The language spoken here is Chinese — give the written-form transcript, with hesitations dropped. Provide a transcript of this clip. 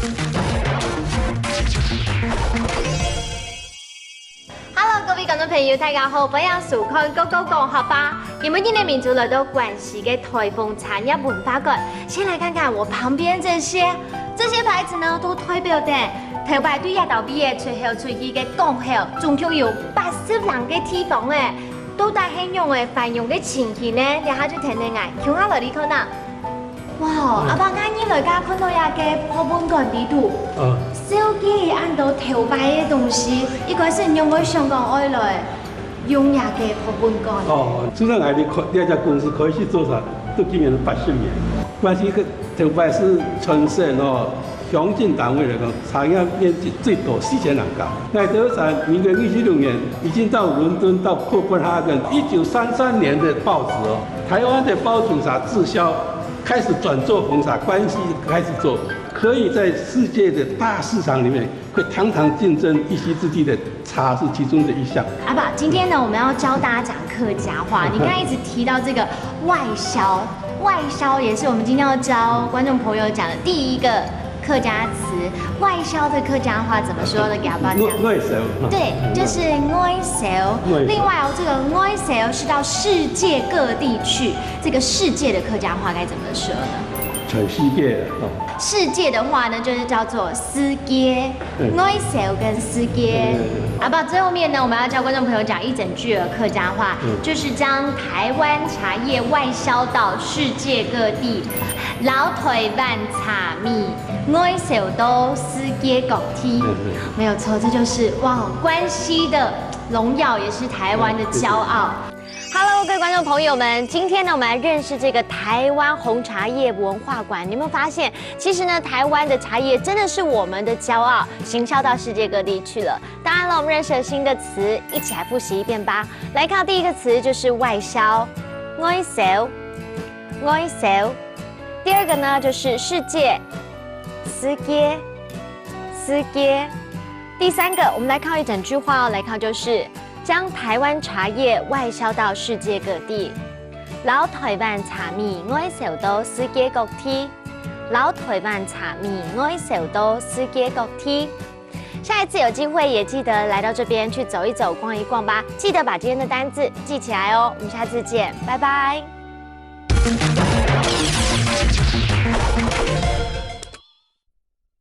Hello， 各位观众朋友，大家好，欢迎收看《高高讲学吧》。你们今天民族来到关西的台风产业文化馆，先来看看我旁边这些牌子呢，都代表的台湾对亚岛毕业最后出去的讲校，总共有80人的地方诶，都带很用的繁荣的情形呢，然后就听听爱，听下来你看呐。哇，阿爸今日来家看到呀个博物馆地图，手机按到头摆的东西，应该是用我香港爱来用呀个博物馆。主任来这家公司可以去做啥？都今年80年，关系个头摆是全省乡镇单位来讲，产业面积最多4000人家。那德在民国66年已经到伦敦、到哥本哈根。1933年的报纸台湾的包种茶滞销。开始转做红茶，关系开始做，可以在世界的大市场里面会堂堂竞争一席之地的茶是其中的一项。阿爸，今天呢我们要教大家讲客家话。你刚才一直提到这个外销，外销也是我们今天要教观众朋友讲的第一个客家词。外销的客家话怎么说的？给阿爸讲。外销。对，就是外销。另外这个外销是到世界各地去，这个世界的客家话该怎么说呢？全世界世界的话呢，就是叫做世界，外销跟世界。阿爸，最后面呢，我们要教观众朋友讲一整句的客家话，就是将台湾茶叶外销到世界各地。老台湾茶米外销到世界各地，没有错，这就是哇关西的荣耀，也是台湾的骄傲。Hello， 各位观众朋友们，今天呢，我们来认识这个台湾红茶叶文化馆。你有没有发现，其实呢，台湾的茶叶真的是我们的骄傲，行销到世界各地去了。当然了，我们认识了新的词，一起来复习一遍吧。来看第一个词就是外销，外销，外销。第二个呢就是世界，世界，世界。第三个，我们来看一整句话哦，来看就是将台湾茶叶外销到世界各地。老台湾茶米外销到世界各地，老台湾茶米外销到世界各地。下一次有机会也记得来到这边去走一走、逛一逛吧。记得把今天的单字记起来哦。我们下次见，拜拜。